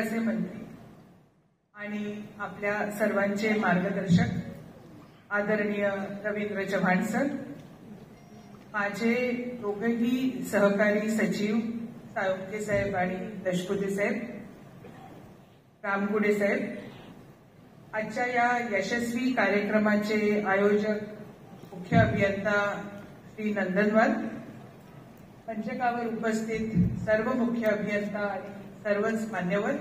हक्काचे मंत्री आणि आपल्या सर्वांचे मार्गदर्शक आदरणीय रवींद्र चव्हाण सर, माझे दोघेही सहकारी सचिव साळुंखे साहेब आणि दशपुते साहेब, रामगुडे साहेब, आजच्या या यशस्वी कार्यक्रमाचे आयोजक मुख्य अभियंता श्री नंदनवाल, मंचकावर उपस्थित सर्व मुख्य अभियंता आणि सर्वच मान्यवर,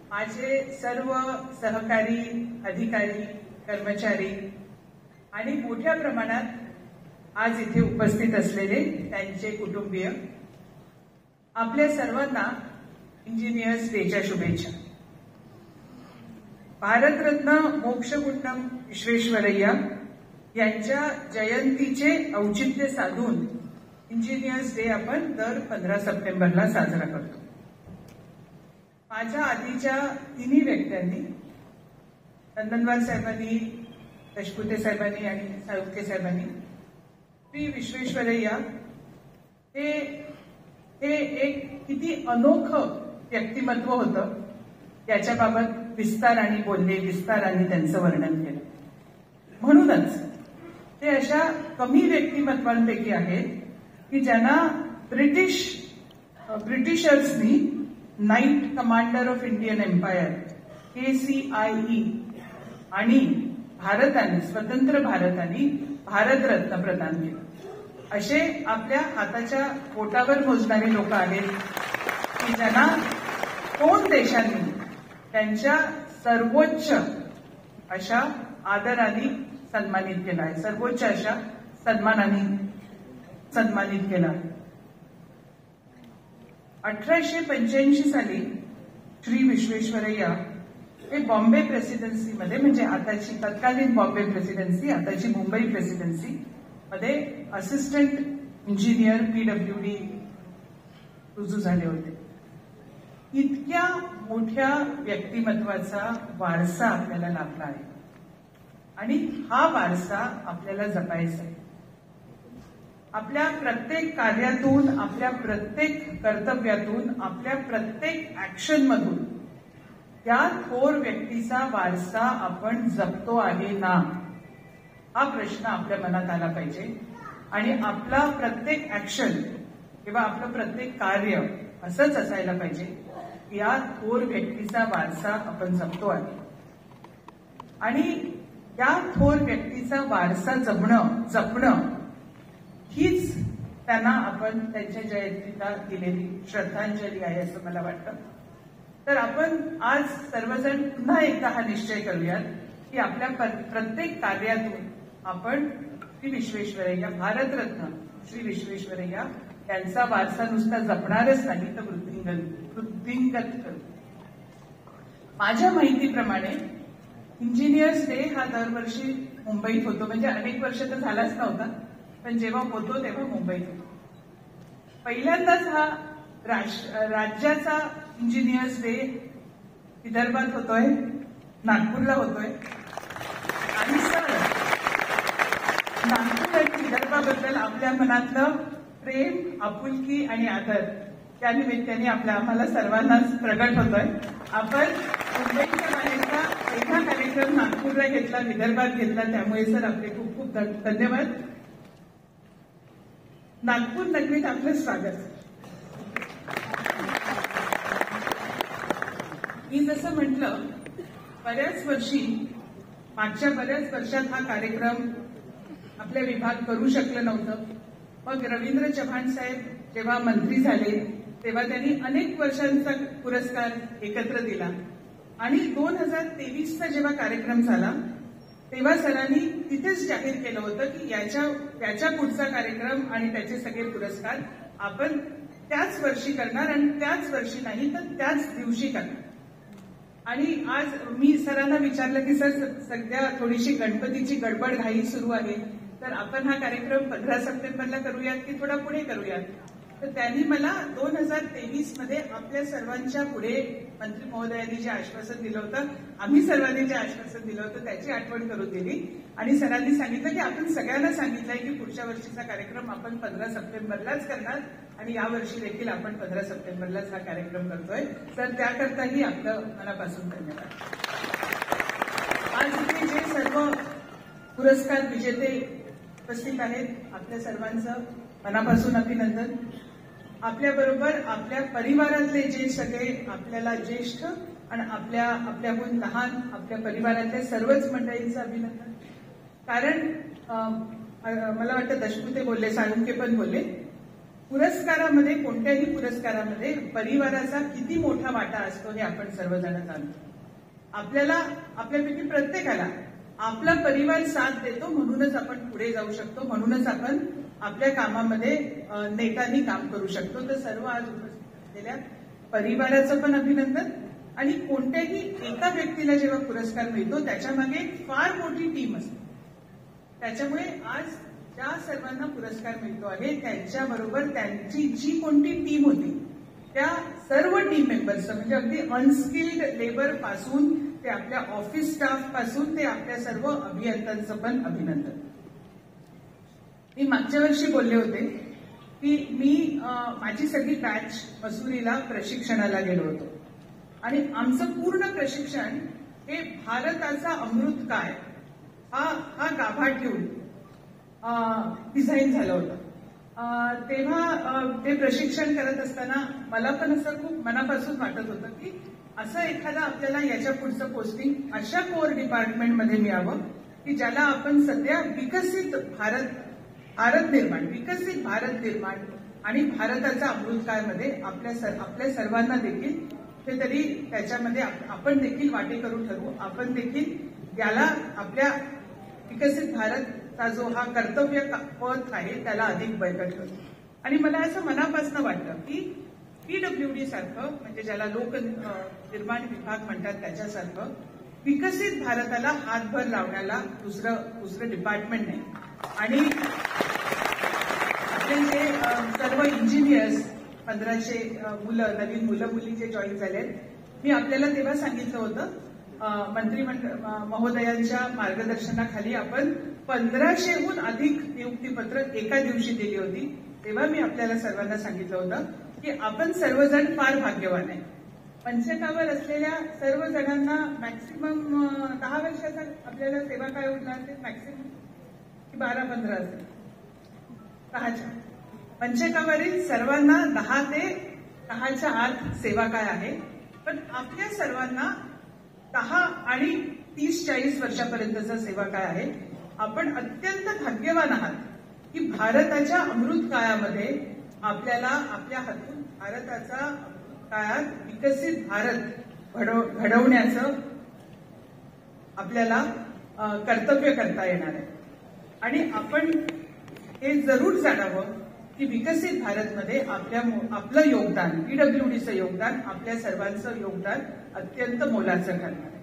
माझे सर्व सहकारी अधिकारी कर्मचारी आणि मोठ्या प्रमाणात आज इथे उपस्थित असलेले त्यांचे कुटुंबीय, आपल्या सर्वांना इंजिनियर्स डेच्या शुभेच्छा. भारतरत्न मोक्षगुंडम विश्वेश्वरय्या यांच्या जयंतीचे औचित्य साधून इंजिनियर्स डे आपण दर 15 सप्टेंबरला साजरा करतो. माझ्या आधीच्या तिन्ही व्यक्त्यांनी, नंदनवाल साहेबांनी, दशपुते साहेबांनी आणि साळुंखे साहेबांनी, श्री विश्वेश्वरय्या हे एक किती अनोखं व्यक्तिमत्व होतं याच्याबाबत विस्ताराने बोलले, विस्ताराने त्यांचं वर्णन केलं. म्हणूनच ते अशा कमी व्यक्तिमत्वांपैकी आहेत की ज्यांना ब्रिटिशर्सनी Knight Commander of Indian Empire KCIE आणि भारताने, स्वतंत्र भारताने भारतरत्न प्रदान केलं. असे आपल्या हाताच्या बोटावर मोजणारे लोक आहेत की ज्यांना कोण देशांनी त्यांच्या सर्वोच्च अशा आदराने सन्मानित केला आहे, सर्वोच्च अशा सन्मानाने सन्मानित केला. 1885 साली श्री विश्वेश्वरय्या हे बॉम्बे प्रेसिडेन्सीमध्ये, म्हणजे आताची तत्कालीन बॉम्बे प्रेसिडेन्सी, आताची मुंबई प्रेसिडेन्सी मध्ये असिस्टंट इंजिनियर PWD रुजू झाले होते. इतक्या मोठ्या व्यक्तिमत्वाचा वारसा आपल्याला लाभला आहे आणि हा वारसा आपल्याला जपायचा आहे. आपल्या प्रत्येक कार्यातून, आपल्या प्रत्येक कर्तव्यातून, आपल्या प्रत्येक ऍक्शनमधून त्या थोर व्यक्तीचा वारसा आपण जपतो आहे ना, हा प्रश्न आपल्या मनात आला पाहिजे. आणि आपला प्रत्येक ऍक्शन किंवा आपलं प्रत्येक कार्य असंच असायला पाहिजे की या थोर व्यक्तीचा वारसा आपण जपतो आहे. आणि या थोर व्यक्तीचा वारसा जपणं हीच त्यांना आपण त्यांच्या जयंतीला दिलेली श्रद्धांजली आहे असं मला वाटतं. तर आपण आज सर्वजण पुन्हा एकदा हा निश्चय करूयात की आपल्या प्रत्येक कार्यातून आपण श्री विश्वेश्वरय्या, भारतरत्न श्री विश्वेश्वरय्या यांचा वारसा नुसता जपणारच नाही तर वृद्धिंगत करू. माझ्या माहितीप्रमाणे इंजिनियर्स डे हा दरवर्षी मुंबईत होतो, म्हणजे अनेक वर्ष तर झालाच नव्हता, पण जेव्हा होतो तेव्हा मुंबईत होतो. पहिल्यांदाच हा राज्याचा इंजिनियर्स डे विदर्भात होतोय, नागपूरला होतोय. आणि सर, नागपूर आणि विदर्भाबद्दल आपल्या मनातलं प्रेम, आपुलकी आणि आदर त्या निमित्ताने आम्हाला सर्वांनाच प्रगट होतोय. आपण मुंबईच्या बाहेरचा पहिला कार्यक्रम नागपूरला घेतला, विदर्भात घेतला, त्यामुळे सर आपले खूप खूप धन्यवाद. नागपूर नगरीत आपलं स्वागत. मी जसं म्हटलं, मागच्या बऱ्याच वर्षात हा कार्यक्रम आपल्या विभाग करू शकलं नव्हतं. मग रवींद्र चव्हाण साहेब जेव्हा मंत्री झाले तेव्हा त्यांनी अनेक वर्षांचा पुरस्कार एकत्र दिला आणि 2023चा जेव्हा कार्यक्रम झाला तेव्हा सरांनी तिथेच जाहीर केलं होतं की याच्या पुढचा कार्यक्रम आणि त्याचे सगळे पुरस्कार आपण त्याच वर्षी करणार आणि त्याच वर्षी नाही तर त्याच दिवशी करणार. आणि आज मी सरांना विचारलं की सर, सध्या थोडीशी गणपतीची गडबड घाई सुरू आहे, तर आपण हा कार्यक्रम 15 सप्टेंबरला करूयात की थोडा पुढे करूयात. तर त्यांनी मला 2023मध्ये आपल्या सर्वांच्या पुढे मंत्री महोदयांनी जे आश्वासन दिलं होतं, आम्ही सर्वांनी जे आश्वासन दिलं होतं त्याची आठवण करून दिली. आणि सरांनी सांगितलं की आपण सगळ्यांना सांगितलंय की पुढच्या वर्षीचा कार्यक्रम आपण 15 सप्टेंबरलाच करणार, आणि यावर्षी देखील आपण 15 सप्टेंबरलाच हा कार्यक्रम करतोय. तर त्याकरताही आपलं मनापासून धन्यवाद. आज इथे जे सर्व पुरस्कार विजेते उपस्थित आहेत, आपल्या सर्वांचं मनापासून अभिनंदन. आपल्याबरोबर आपल्या परिवारातले जे सगळे आपल्याला ज्येष्ठ आणि आपल्याहून लहान आपल्या परिवारातल्या सर्वच मंडळींचं अभिनंदन. कारण मला वाटतं दशपुते बोलले, साळुंके पण बोलले, पुरस्कारामध्ये कोणत्याही पुरस्कारामध्ये परिवाराचा किती मोठा वाटा असतो हे आपण सर्वजण जाणतो. आपल्यापैकी प्रत्येकाला आपला परिवार साथ देतो, म्हणूनच आपण पुढे जाऊ शकतो, म्हणूनच आपण आपल्या कामामध्ये नेटाने काम करू शकतो. तर सर्व आज उपस्थित असलेल्या परिवाराचं पण अभिनंदन. आणि कोणत्याही एका व्यक्तीला जेव्हा पुरस्कार मिळतो त्याच्यामागे फार मोठी टीम असते. त्याच्यामुळे आज ज्या सर्वांना पुरस्कार मिळतो आहे त्यांच्याबरोबर त्यांची जी कोणती टीम होती त्या सर्व टीम मेंबर्सचं, म्हणजे अगदी अनस्किल्ड लेबर पासून ते आपल्या ऑफिस स्टाफ पासून ते आपल्या सर्व अभियंत्यांचं पण अभिनंदन. मी मागच्या वर्षी बोलले होते की मी माझी सगळी बॅच मसुरीला प्रशिक्षणाला गेलो होतो आणि आमचं पूर्ण प्रशिक्षण हे भारताचा अमृत काय हा गाभा ठेवून डिझाईन झालं होतं. तेव्हा ते प्रशिक्षण करत असताना मला पण असं खूप मनापासून वाटत होतं की असं एखादा आपल्याला याच्या पुढचं पोस्टिंग अशा कोर डिपार्टमेंटमध्ये मिळावं की ज्याला आपण सध्या विकसित भारत निर्माण आणि भारताचा अमृतकाळमध्ये आपल्या सर्वांना देखील कुठेतरी त्याच्यामध्ये आपण देखील वाटेकरू ठरवू. आपण देखील याला आपल्या विकसित भारतचा जो हा कर्तव्य पथ आहे त्याला अधिक बळकट करू. आणि मला असं मनापासून वाटतं की पीडब्ल्यूडी सारखं, म्हणजे ज्याला लोक निर्माण विभाग म्हणतात त्याच्यासारखं विकसित भारताला हातभर लावण्याला दुसरं डिपार्टमेंट नाही. आणि आपले जे सर्व इंजिनियर्स 1500 नवीन मुलं मुली जे जॉईन झाले, मी आपल्याला तेव्हा सांगितलं होतं मंत्रिमंडळ महोदयांच्या मार्गदर्शनाखाली आपण 1500हून अधिक नियुक्तीपत्र एका दिवशी दिली होती. तेव्हा मी आपल्याला सर्वांना सांगितलं होतं की आपण सर्वजण फार भाग्यवान आहे. पंचकावर असलेल्या सर्व जणांना मॅक्सिमम 10 वर्षाचा आपल्याला सेवा काय उरणार ते मॅक्सिमम 12-15 असेल 10च्या. पंचकावरील सर्वांना 10 ते 10च्या आत सेवा काय आहे. पण आपल्या सर्वांना 10 आणि 30-40 वर्षापर्यंतचा सेवा काय आहे. आपण अत्यंत भाग्यवान आहात की भारताच्या अमृत काळामध्ये आपल्याला आपल्या हातून भारताचा काळात विकसित भारत घडवण्याचं आपल्याला कर्तव्य करता येणार आहे. आणि आपण हे जरूर जाणावं की विकसित भारतमध्ये आपलं योगदान, पीडब्ल्यूडीचं योगदान, आपल्या सर्वांचं योगदान अत्यंत मोलाचं ठरणार आहे.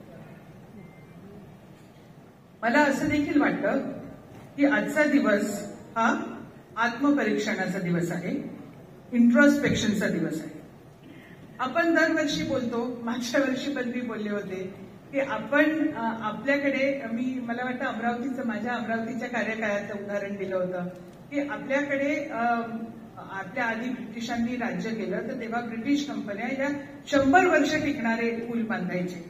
मला असं देखील वाटतं की आजचा दिवस हा आत्मपरीक्षणाचा दिवस आहे, इंट्रोस्पेक्शनचा दिवस आहे. आपण दरवर्षी बोलतो, मागच्या वर्षी पण मी बोलले होते की आपण आपल्याकडे मला वाटतं माझ्या अमरावतीच्या कार्यकाळाचं उदाहरण दिलं होतं की आपल्याकडे आपल्या आधी ब्रिटिशांनी राज्य केलं तर तेव्हा ब्रिटिश कंपन्या या 100 वर्ष टिकणारे पूल बांधायचे.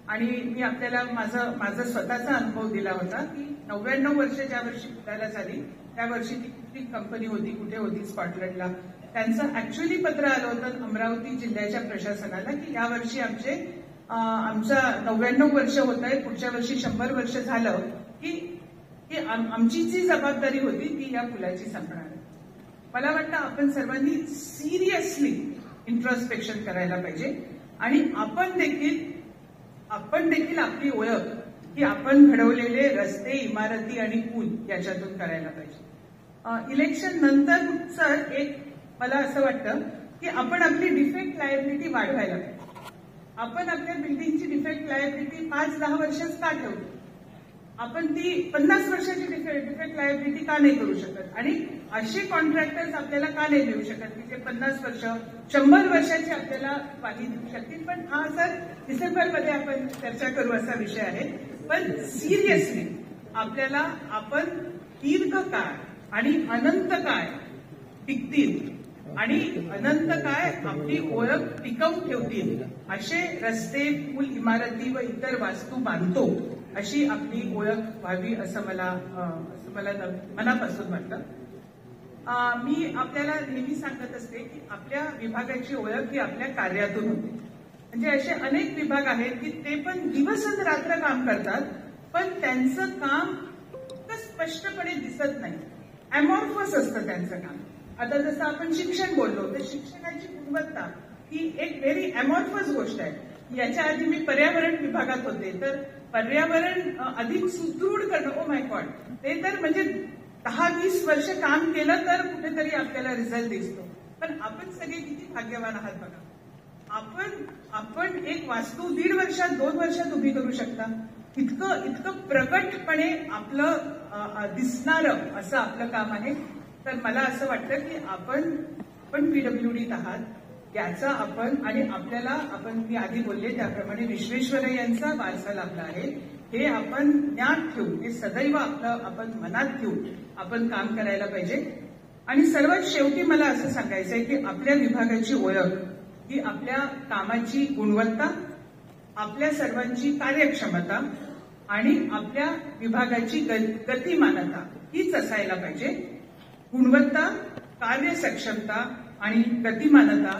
आणि मी आपल्याला माझा स्वतःचा अनुभव दिला होता की 99 वर्ष ज्या वर्षी पुण्याला झाली त्या वर्षी ती कुठली कंपनी होती, कुठे होती, स्कॉटलंडला. त्यांचं ऍक्च्युअली पत्र आलं होतं अमरावती जिल्ह्याच्या प्रशासनाला की यावर्षी आमच्या 99 वर्ष होत आहे, पुढच्या वर्षी 100 वर्ष झालं की आमची जी जबाबदारी होती ती या पुलाची संपणार आहे. मला वाटतं आपण सर्वांनी सिरियसली इंट्रोस्पेक्शन करायला पाहिजे आणि आपण देखील आपली ओळख की आपण घडवलेले रस्ते, इमारती आणि पूल याच्यातून करायला पाहिजे. इलेक्शन नंतर एक मला असं वाटतं की आपण आपली डिफेक्ट लायबिलिटी वाढवायला पाहिजे. आपण आपल्या बिल्डिंगची डिफेक्ट लायबिलिटी 5-10 वर्षच का ठेवतो. आपण ती 50 वर्षाची डिफेक्ट लायबिलिटी का नाही करू शकत. आणि असे कॉन्ट्रॅक्टर्स आपल्याला का नाही देऊ शकत की जे 50 वर्ष 100 वर्षाची आपल्याला पाणी देऊ शकतील. पण हा सर डिसेंबरमध्ये आपण चर्चा करू असा विषय आहे. पण सिरियसली आपण दीर्घकाळ आणि अनंत काळ टिकतील आणि अनंत काय आपली ओळख टिकवून ठेवतील असे रस्ते, पूल, इमारती व इतर वास्तू बांधतो अशी आपली ओळख व्हावी असं मला मनापासून वाटतं. मी आपल्याला नेहमी सांगत असते की आपल्या विभागाची ओळख ही आपल्या कार्यातून होते. म्हणजे असे अनेक विभाग आहेत की ते पण दिवस रात्र काम करतात, पण त्यांचं काम स्पष्टपणे दिसत नाही, अमॉर्फस असतं त्यांचं काम. आता जसं आपण शिक्षण बोललो तर शिक्षणाची गुणवत्ता ही एक व्हेरी अमॉर्फस गोष्ट आहे. याच्या आधी मी पर्यावरण विभागात होते, तर पर्यावरण अधिक सुदृढ करणं, ओ माय गॉड, ते तर म्हणजे 10-20 वर्ष काम केलं तर कुठेतरी आपल्याला रिझल्ट दिसतो. पण आपण सगळे किती भाग्यवान आहात बघा. आपण एक वास्तू 1.5 वर्षात 2 वर्षात उभी करू शकता. इतकं प्रकटपणे आपलं दिसणारं असं आपलं काम आहे. तर मला असं वाटतं की आपण पीडब्ल्यूडीत आहात, याचा आपण आणि आपल्याला मी आधी बोलले त्याप्रमाणे विश्वेश्वरय्यांचा वारसा लाभला आहे, हे आपण ज्ञात ठेवून, हे सदैव आपण मनात ठेवून आपण काम करायला पाहिजे. आणि सर्वात शेवटी मला असं सांगायचं आहे की आपल्या विभागाची ओळख ही आपल्या कामाची गुणवत्ता, आपल्या सर्वांची कार्यक्षमता आणि आपल्या विभागाची गतिमानता हीच असायला पाहिजे. गुणवत्ता, कार्यसक्षमता आणि गतिमानता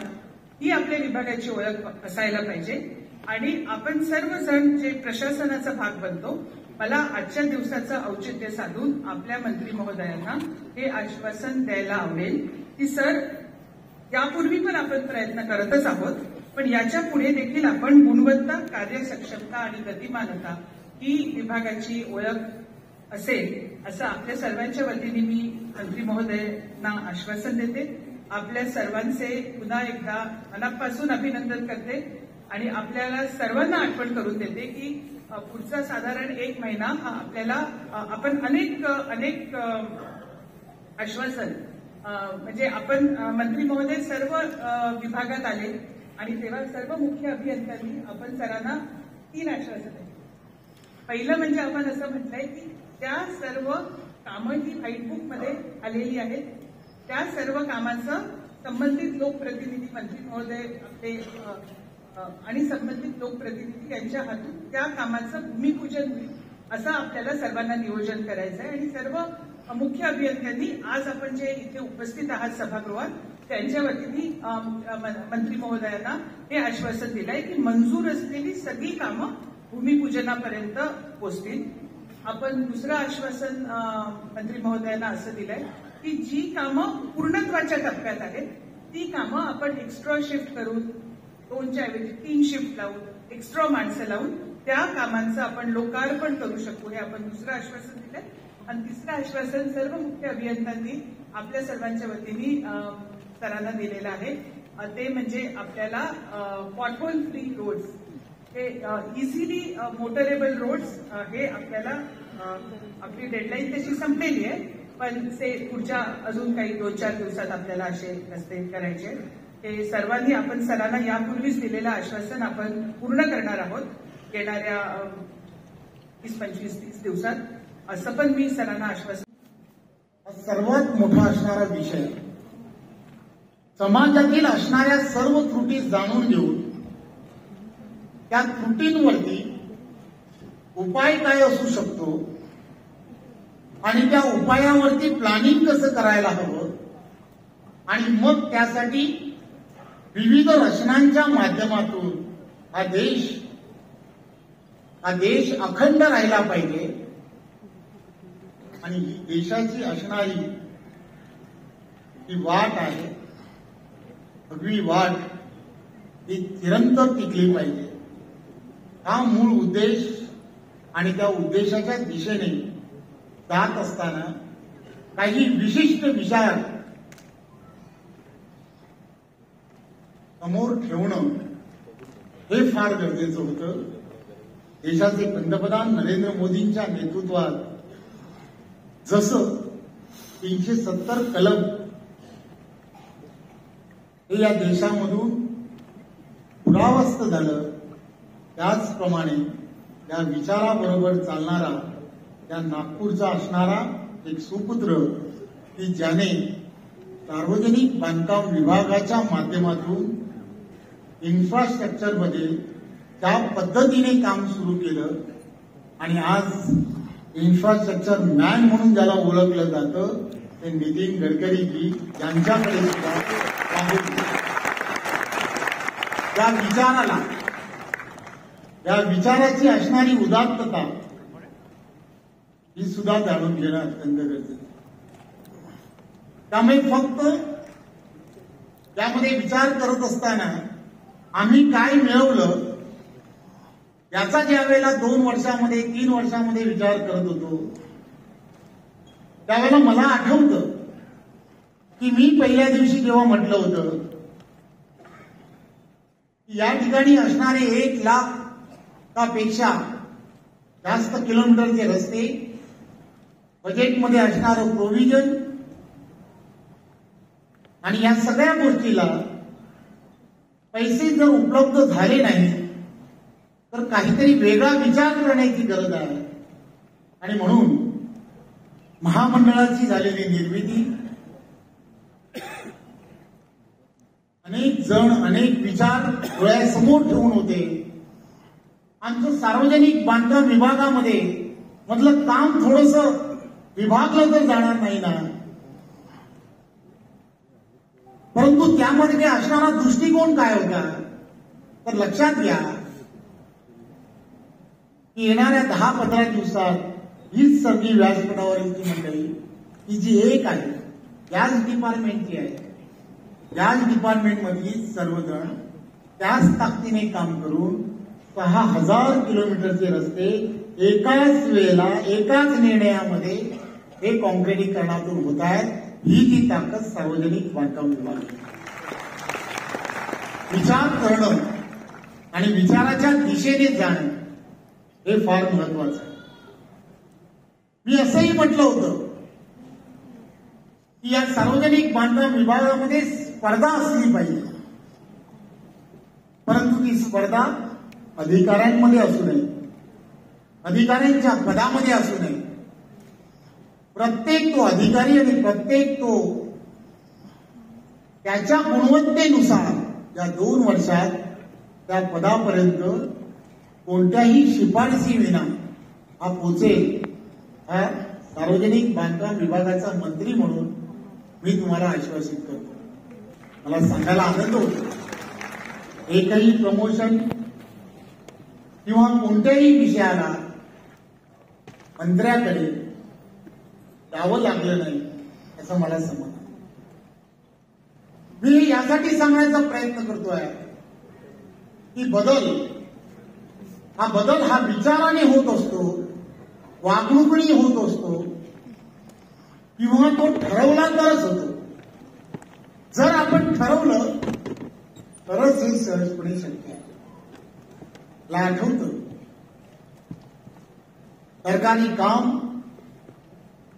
ही आपल्या विभागाची ओळख असायला पाहिजे. आणि आपण सर्वजण जे प्रशासनाचा भाग बनतो, मला आजच्या दिवसाचं औचित्य साधून आपल्या मंत्री महोदयांना हे आश्वासन द्यायला आवडेल की सर, यापूर्वी पण आपण प्रयत्न करतच आहोत, पण याच्या पुढे देखील आपण गुणवत्ता, कार्यसक्षमता आणि गतिमानता ही विभागाची ओळख असेल असं आपल्या सर्वांच्या वतीने मी मंत्री महोदयांना आश्वासन देते. आपल्या सर्वांचे पुन्हा एकदा मनापासून अभिनंदन करते आणि आपल्याला सर्वांना आठवण करून देते की पुढचा साधारण 1 महिना हा आपल्याला आपण अनेक आश्वासन म्हणजे आपण मंत्री महोदय सर्व विभागात आले आणि तेव्हा सर्व मुख्य अभियंत्यांनी आपण सरांना 3 आश्वासन दिली. पहिलं म्हणजे आपण असं म्हटलंय की त्या सर्व कामं ही व्हाईटबुकमध्ये आलेली आहेत, त्या सर्व कामांचं संबंधित लोकप्रतिनिधी, मंत्री महोदय आपले आणि संबंधित लोकप्रतिनिधी यांच्या हातून त्या कामाचं भूमिपूजन होईल असं आपल्याला सर्वांना नियोजन करायचं आहे. आणि सर्व मुख्य अभियंत्यांनी आज आपण जे इथे उपस्थित आहात सभागृहात, त्यांच्या वतीने मंत्री महोदयांना हे आश्वासन दिलंय की मंजूर असलेली सगळी कामं भूमिपूजनापर्यंत पोहोचतील. आपण दुसरं आश्वासन मंत्री महोदयांना असं दिलंय की जी कामं पूर्णत्वाच्या टप्प्यात आहेत ती कामं आपण एक्स्ट्रा शिफ्ट करून 2च्या ऐवजी 3 शिफ्ट लावून एक्स्ट्रा माणसं लावून त्या कामांचं आपण लोकार्पण करू शकू, हे आपण दुसरं आश्वासन दिलंय. आणि तिसरं आश्वासन सर्व मुख्य अभियंत्यांनी आपल्या सर्वांच्या वतीने सरांना दिलेलं आहे, ते म्हणजे आपल्याला पॉटहोल फ्री रोड्स, हे इझिली मोटरेबल रोड्स, हे आपल्याला आपली डेडलाईन त्याची संपलेली आहे, पण ते पुढच्या अजून काही 2-4 दिवसात आपल्याला असे रस्ते करायचे. हे सर्वांनी आपण सरांना यापूर्वीच दिलेलं आश्वासन आपण पूर्ण करणार आहोत येणाऱ्या 20-25-30 दिवसात, असं पण मी सरांना आश्वासन. सर्वात मोठा असणारा विषय, समाजातील असणाऱ्या सर्व त्रुटी जाणून घेऊन त्या त्रुटींवरती उपाय काय असू शकतो आणि त्या उपायावरती प्लॅनिंग कसं करायला हवं आणि मग त्यासाठी विविध रचनांच्या माध्यमातून हा देश अखंड राहिला पाहिजे आणि ही देशाची असणारी ही वाट आहे, भगवी वाट ही निरंतर टिकली पाहिजे. हा मूळ उद्देश आणि त्या उद्देशाच्या दिशेने जात असताना काही विशिष्ट विचार समोर ठेवणं हे फार गरजेचं होतं. देशाचे पंतप्रधान नरेंद्र मोदींच्या नेतृत्वात जसं 370 कलम हे या देशामधून पुरावस्त झालं, त्याचप्रमाणे या विचाराबरोबर चालणारा या नागपूरचा असणारा एक सुपुत्र की ज्याने सार्वजनिक बांधकाम विभागाच्या माध्यमातून इन्फ्रास्ट्रक्चरमध्ये ज्या पद्धतीने काम सुरू केलं आणि आज इन्फ्रास्ट्रक्चर मॅन म्हणून ज्याला ओळखलं जातं ते नितीन गडकरीजी यांच्याकडे सुद्धा त्या विचाराला, या विचाराची असणारी उदात्तता ही सुद्धा जाणून घेणं अत्यंत गरजेचं. त्यामुळे फक्त त्यामध्ये विचार करत असताना आम्ही काय मिळवलं याचा ज्या वेळेला 2 वर्षामध्ये 3 वर्षामध्ये विचार करत होतो त्यावेळेला मला आठवतं की मी पहिल्या दिवशी जेव्हा म्हटलं होतं की या ठिकाणी असणारे 1 लाखापेक्षा जास्त किलोमीटरचे रस्ते, बजेटमध्ये असणारं प्रोव्हिजन आणि या सगळ्या गोष्टीला पैसे जर उपलब्ध झाले नाही तर काहीतरी वेगळा विचार करण्याची गरज आहे. आणि म्हणून महामंडळाची झालेली निर्मिती, अनेक जण अनेक विचार डोळ्यासमोर ठेवून होते. आमचं सार्वजनिक बांधकाम विभागामध्ये मधलं काम थोडंसं विभागलं तर जाणार नाही ना, परंतु त्यामध्ये असणारा दृष्टिकोन काय होता तर लक्षात घ्या की येणाऱ्या 10-15 दिवसात हीच सगळी व्यासपीठावरील मंडळी ही जी एक आहे याच डिपार्टमेंटची आहे, याच डिपार्टमेंटमधली सर्वजण त्याच ताकदीने काम करून 6000 किलोमीटरचे रस्ते एकाच वेळेला एकाच निर्णयामध्ये हे कॉन्क्रिटीकरणातून होत आहेत. ही ती ताकद सार्वजनिक बांधकाम विभाग. विचार करणं आणि विचाराच्या दिशेने जाणं हे फार महत्वाचं आहे. मी असंही म्हटलं होतं की या सार्वजनिक बांधकाम विभागामध्ये स्पर्धा असली पाहिजे, परंतु ती स्पर्धा अधिकाऱ्यांमध्ये असू नये, अधिकाऱ्यांच्या पदामध्ये असू नये. प्रत्येक तो अधिकारी आणि प्रत्येक तो त्याच्या गुणवत्तेनुसार या 2 वर्षात त्या पदापर्यंत कोणत्याही शिफारसी विना हा पोचेल. हा सार्वजनिक बांधकाम विभागाचा मंत्री म्हणून मी तुम्हाला आश्वासित करतो. मला सांगायला आनंद होतो एकही प्रमोशन किंवा कोणत्याही विषयाला मंत्र्याकडे जावं लागलं नाही असं मला समजतं. मी यासाठी सांगण्याचा प्रयत्न करतोय की बदल हा विचाराने होत असतो, वागणुकीने होत असतो किंवा तो ठरवला तरच होतो. जर आपण ठरवलं तरच हे सहजपणे शक्य आहे. मला आठवतं सरकारी काम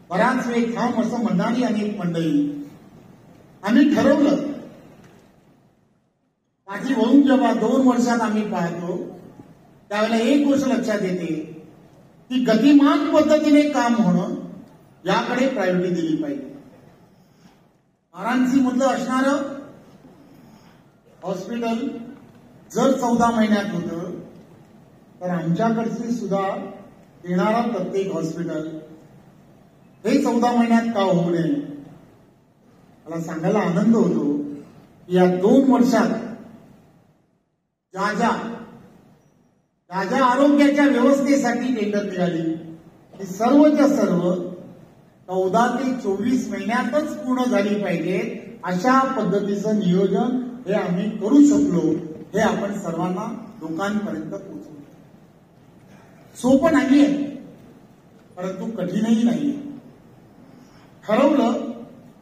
बराच वेळ थांब असं म्हणणारी अनेक मंडळी आम्ही ठरवलं. माझी वळून जेव्हा 2 वर्षात आम्ही पाहतो त्यावेळेला एक गोष्ट लक्षात येते की गतिमान पद्धतीने काम होणं याकडे प्रायोरिटी दिली पाहिजे. वाराणसी मधलं असणारं हॉस्पिटल जर 14 महिन्यात होतं तर आमच्याकडचे सुद्धा येणारा प्रत्येक हॉस्पिटल हे 14 महिन्यात का होऊ नये. मला सांगायला आनंद होतो की या 2 वर्षात ज्या ज्या आरोग्याच्या व्यवस्थेसाठी टेंडर निघाली ती सर्वच्या सर्व 14 ते 24 महिन्यातच पूर्ण झाली पाहिजे. अशा पद्धतीचं नियोजन हे आम्ही करू शकलो. हे आपण सर्वांना लोकांपर्यंत पोहोचवलं. सोपं नाहीये परंतु कठीणही नाहीये. ठरवलं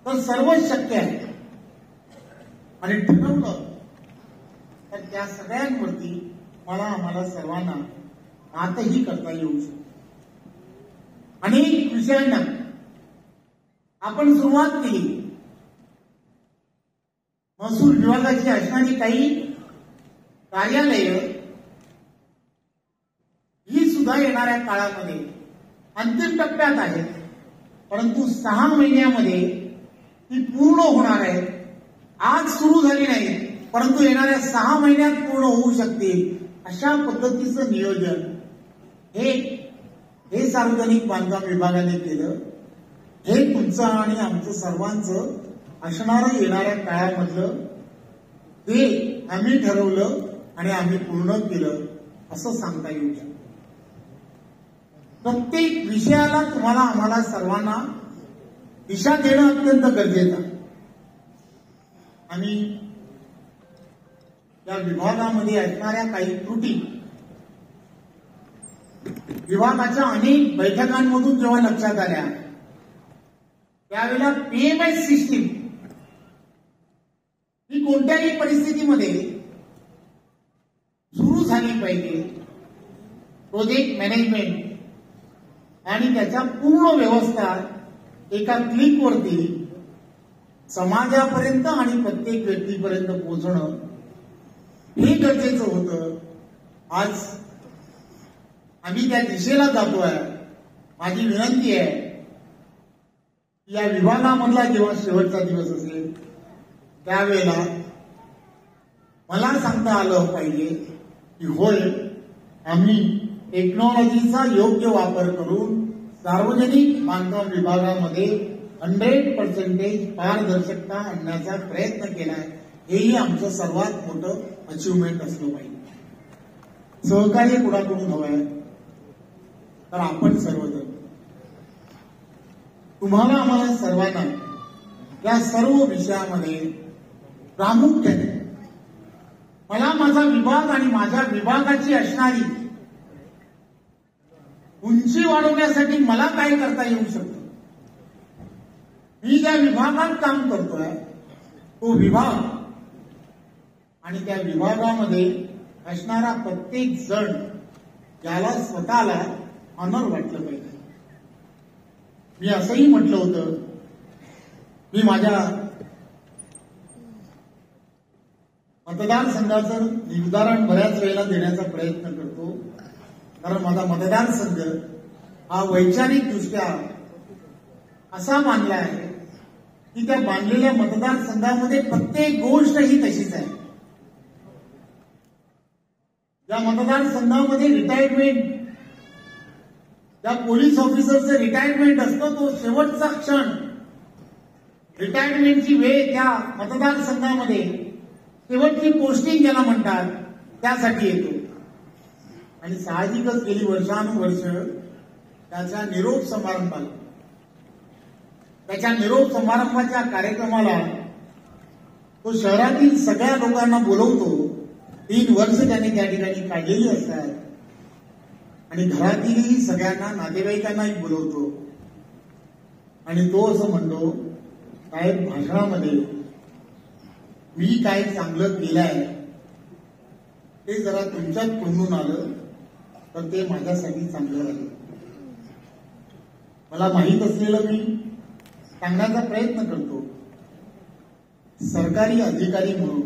तर सर्वच शक्य आहे आणि ठरवलं तर त्या सगळ्यांवरती आम्हाला सर्वांना आतही करता येऊ शकतो. अनेक विषयांना आपण सुरुवात केली. महसूल विभागाची असणारी काही कार्यालय ही सुद्धा येणाऱ्या काळामध्ये अंतिम टप्प्यात आहेत, परंतु 6 महिन्यामध्ये ती पूर्ण होणार आहे. आज सुरू झाली नाही, परंतु येणाऱ्या 6 महिन्यात पूर्ण होऊ शकते. अशा पद्धतीचं नियोजन हे सार्वजनिक बांधकाम विभागाने केलं. हे तुमचं आणि आमचं सर्वांचं असणारं येणाऱ्या काळामधलं ते आम्ही ठरवलं आणि आम्ही पूर्ण केलं असं सांगता येऊ शकतं. प्रत्येक विषयाला तुम्हाला आम्हाला सर्वांना दिशा देणं अत्यंत गरजेचं आहे. आणि या विभागामध्ये असणाऱ्या काही त्रुटी विभागाच्या अनेक बैठकांमधून जेव्हा लक्षात आल्या, त्यावेळेला पीएमएस सिस्टीम ही कोणत्याही परिस्थितीमध्ये सुरू झाली पाहिजे. प्रोजेक्ट मॅनेजमेंट आणि त्याच्या पूर्ण व्यवस्था एका क्लिकवरती समाजापर्यंत आणि प्रत्येक व्यक्तीपर्यंत पोहोचणं हे गरजेचं होतं. आज आम्ही त्या दिशेला जातोय. माझी विनंती आहे की या विभागामधला जेव्हा शेवटचा दिवस असेल त्यावेळेला मला सांगता आलं पाहिजे की होय, आम्ही टेक्नॉलॉजीचा योग्य वापर करून सार्वजनिक बांधकाम विभागामध्ये 100% पारदर्शकता आणण्याचा प्रयत्न केलाय. हेही आमचं सर्वात मोठं अचिव्हमेंट असलं पाहिजे. सहकार्य कुणाकडून हवंय तर आपण सर्वजण, तुम्हाला आम्हाला सर्वांना या सर्व विषयामध्ये प्रामुख्याने मला माझा विभाग आणि माझ्या विभागाची असणारी उंची वाढवण्यासाठी मला काय करता येऊ शकतं. मी ज्या विभागात काम करतोय तो विभाग आणि त्या विभागामध्ये असणारा प्रत्येक जण याला स्वतःला ऑनर वाटलं पाहिजे. मी असंही म्हटलं होतं, मी माझ्या मतदारसंघाचं निर्धारण बऱ्याच वेळेला देण्याचा प्रयत्न करतो, कारण माझा मतदारसंघ हा वैचारिक दृष्ट्या असा मानला आहे की त्या बांधलेल्या मतदारसंघामध्ये प्रत्येक गोष्ट ही तशीच आहे. या मतदारसंघामध्ये रिटायरमेंट, त्या पोलीस ऑफिसरचं रिटायरमेंट असतं, तो शेवटचा क्षण, रिटायरमेंटची वेळ त्या मतदारसंघामध्ये शेवटची पोस्टिंग ज्याला म्हणतात त्यासाठी येतो. आणि साहजिकच गेली वर्षानुवर्ष त्याच्या निरोप समारंभाला, त्याच्या निरोप समारंभाच्या कार्यक्रमाला तो शहरातील सगळ्या लोकांना बोलवतो. 3 वर्ष त्याने त्या ठिकाणी काढलेली असतात आणि घरातीलही सगळ्यांना, नातेवाईकांनाही बोलवतो आणि तो असं म्हणतो, साहेब भाषणामध्ये मी काय चांगलं केलंय ते जरा तुमच्यात तोंडून आलं तर ते माझ्यासाठी चांगलं झालं. मला माहीत असलेलं मी सांगण्याचा प्रयत्न करतो. सरकारी अधिकारी म्हणून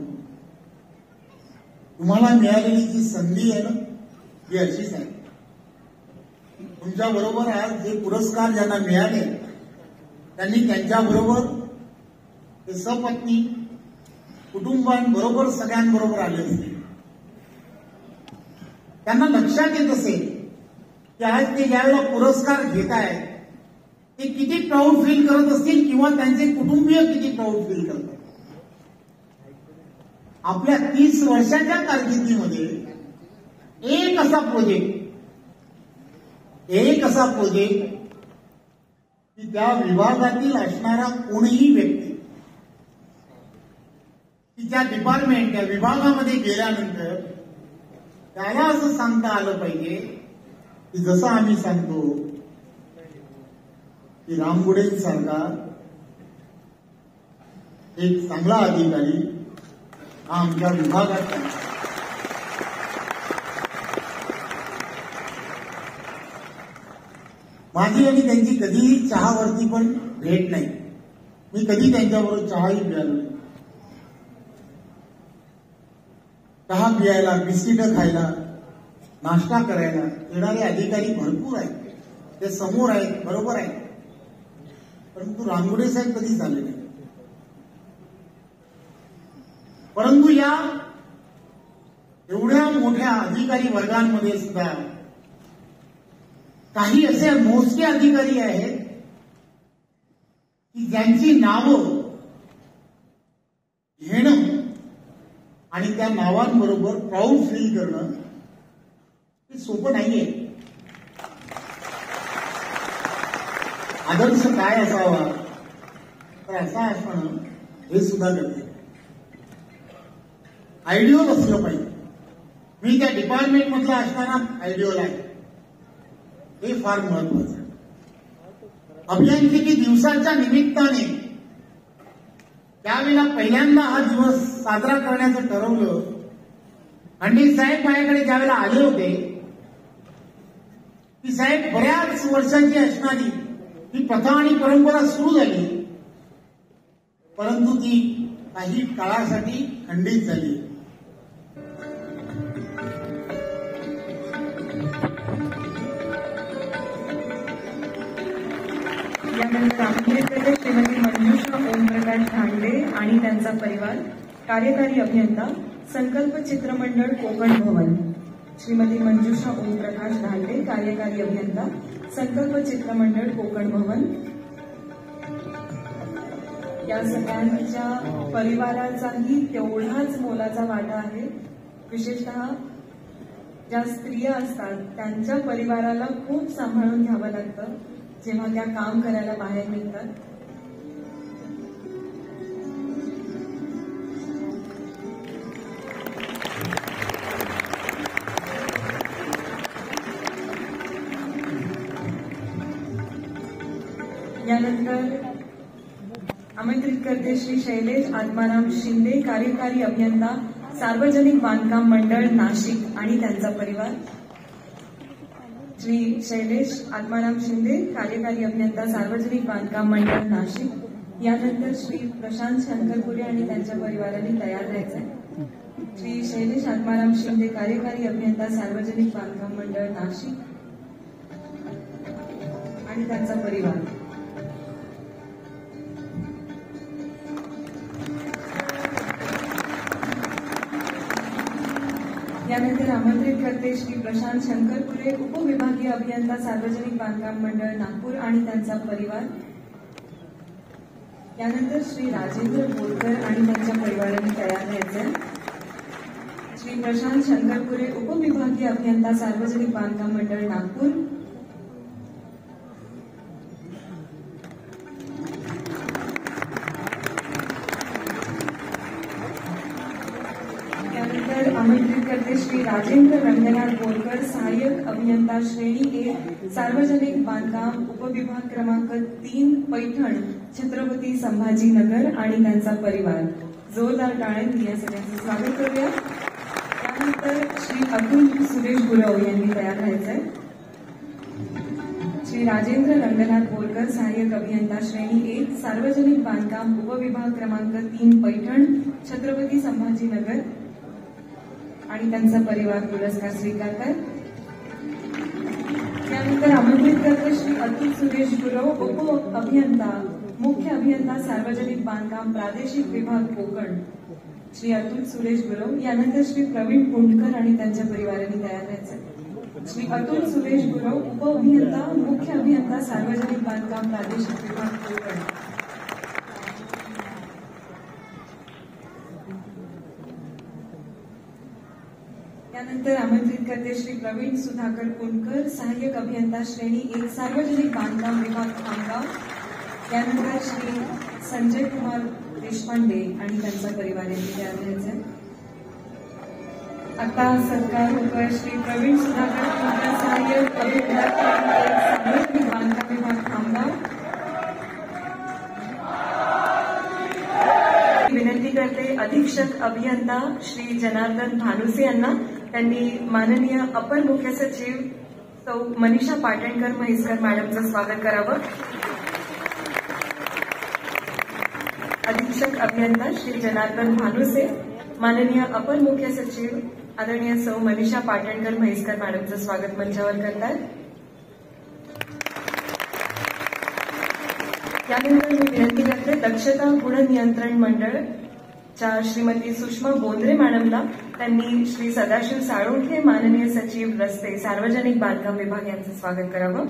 तुम्हाला मिळालेली जी संधी आहे ना, ती अशीच आहे. तुमच्या बरोबर आज जे पुरस्कार ज्यांना मिळाले त्यांनी त्यांच्याबरोबर ते सपत्नी कुटुंबांबरोबर सगळ्यांबरोबर आले असतील. त्यांना लक्षात येत असेल की आज ते ज्यावेळेला पुरस्कार घेत आहेत ते किती प्राऊड फील करत असतील किंवा त्यांचे कुटुंबीय किती प्राऊड फील करतात. आपल्या 30 वर्षाच्या कारकिर्दीमध्ये एक असा प्रोजेक्ट की त्या विभागातील असणारा कोणीही व्यक्ती की त्या डिपार्टमेंट, त्या विभागामध्ये गेल्यानंतर त्याला असं सांगता आलं पाहिजे की जसं आम्ही सांगतो की रामगुडेंसारखा एक चांगला अधिकारी हा आमच्या विभागात आहे. माझी आणि त्यांची कधीही चहावरती पण भेट नाही. मी कधी त्यांच्याबरोबर चहाही प्यायलो नाही. चहा पियायला, बिस्किटं खायला, नाश्ता करायला येणारे अधिकारी भरपूर आहेत. ते समोर आहेत, बरोबर आहे. परंतु रामगुडे साहेब कधीच आले नाही. परंतु या एवढ्या मोठ्या अधिकारी वर्गांमध्ये सुद्धा काही असे मोजके अधिकारी आहेत की ज्यांची नावं घेणं आणि त्या नावांबरोबर प्राऊड फील करणं हे सोपं नाहीये. आदर्श काय असावा तर असा असणं हे सुद्धा गरजेचं. आयडिओल असलं पाहिजे. मी त्या डिपार्टमेंट मधला असताना आयडिओल आहे, हे फार महत्वाचं आहे. अभियांत्रिकी दिवसाच्या निमित्ताने त्यावेळेला पहिल्यांदा हा दिवस साजरा करण्याचं ठरवलं. खंडित साहेब माझ्याकडे ज्यावेळेला आले होते ती साहेब बऱ्याच वर्षांची असणारी ही प्रथा आणि परंपरा सुरू झाली, परंतु ती काही काळासाठी खंडित झाली. यानंतर आपल्याकडे श्रीमती मंजुषा ओमप्रकाश धांडे आणि त्यांचा परिवार, कार्यकारी अभियंता, संकल्प चित्रमंडळ कोकण भवन. श्रीमती मंजुषा ओमप्रकाश धांडे, कार्यकारी अभियंता, संकल्प चित्रमंडळ कोकण भवन. या सगळ्यांच्या परिवाराचाही तेवढाच मोलाचा वाटा आहे. विशेषतः ज्या स्त्रिया असतात त्यांच्या परिवाराला खूप सांभाळून घ्यावं लागतं जेव्हा त्या काम करायला बाहेर निघतात. यानंतर आमंत्रित करते श्री शैलेश आत्माराम शिंदे, कार्यकारी अभियंता, सार्वजनिक बांधकाम मंडळ नाशिक आणि त्यांचा परिवार. श्री शैलेश आत्माराम शिंदे, कार्यकारी अभियंता, सार्वजनिक बांधकाम मंडळ नाशिक. यानंतर श्री प्रशांत शंकरपुरे आणि त्यांच्या परिवाराने तयार राहायचंय. श्री शैलेश आत्माराम शिंदे, कार्यकारी अभियंता, सार्वजनिक बांधकाम मंडळ नाशिक आणि त्यांचा परिवार. यानंतर आमंत्रित करते श्री प्रशांत शंकरपुरे, उपविभागीय अभियंता, सार्वजनिक बांधकाम मंडळ नागपूर आणि त्यांचा परिवार. यानंतर श्री राजेंद्र बोरकर आणि त्यांच्या परिवाराने तयार व्हायचे. श्री प्रशांत शंकरपुरे, उपविभागीय अभियंता, सार्वजनिक बांधकाम मंडळ नागपूर. यानंतर आमंत्रित करते श्री राजेंद्र रंगनाथ बोरकर, सहाय्यक अभियंता, श्रेणी 1, सार्वजनिक बांधकाम, उपविभाग क्रमांक 3, पैठण, छत्रपती संभाजीनगर आणि त्यांचा परिवार. जोरदार टाळ्यांनी या सगळ्यांचं स्वागत करूया. त्यानंतर श्री अतुल सुरेश गुरव यांनी तयार व्हायचंय. श्री राजेंद्र रंगनाथ बोरकर, सहाय्यक अभियंता, श्रेणी 1, सार्वजनिक बांधकाम, उपविभाग क्रमांक 3, पैठण, छत्रपती संभाजीनगर आणि त्यांचा परिवार पुरस्कार स्वीकारतात. त्यानंतर आमंत्रित करते श्री अतुल सुरेश गुरव, उप अभियंता, मुख्य अभियंता, सार्वजनिक बांधकाम, प्रादेशिक विभाग कोकण. श्री अतुल सुरेश गुरव. यानंतर श्री प्रवीण पुंडकर आणि त्यांच्या परिवाराने तयार व्हायचं. श्री अतुल सुरेश गुरव, उप अभियंता, मुख्य अभियंता, सार्वजनिक बांधकाम, प्रादेशिक विभाग कोकण. त्यानंतर आमंत्रित करते श्री प्रवीण सुधाकर पुणकर, सहाय्यक अभियंता, श्रेणी 1, सार्वजनिक बांधकाम विभाग खामगाव. यानंतर श्री संजय कुमार देशपांडे आणि त्यांचा परिवार यांनी तयार व्हायचं. आता सत्कार होतोय श्री प्रवीण सुधाकर पुणकर, सहाय्यक अभियंता, सार्वजनिक बांधकाम विभाग खामगाव. विनंती करते अधीक्षक अभियंता श्री जनार्दन भानुसे यांना, त्यांनी माननीय अपर मुख्य सचिव सौ मनीषा पाटणकर म्हैसकर मॅडमचं स्वागत करावं. अधीक्षक अभियंता श्री जनार्दन भानुसे, माननीय अपर मुख्य सचिव आदरणीय सौ मनीषा पाटणकर म्हैसकर मॅडमचं स्वागत मंचावर करतात. यानंतर मी विनंती करते दक्षता गुण नियंत्रण मंडळ श्रीमती सुषमा बोंद्रे मॅडमला त्यांनी श्री सदाशिव साळुंखे माननीय सचिव रस्ते सार्वजनिक बांधकाम विभाग यांचं स्वागत करावं.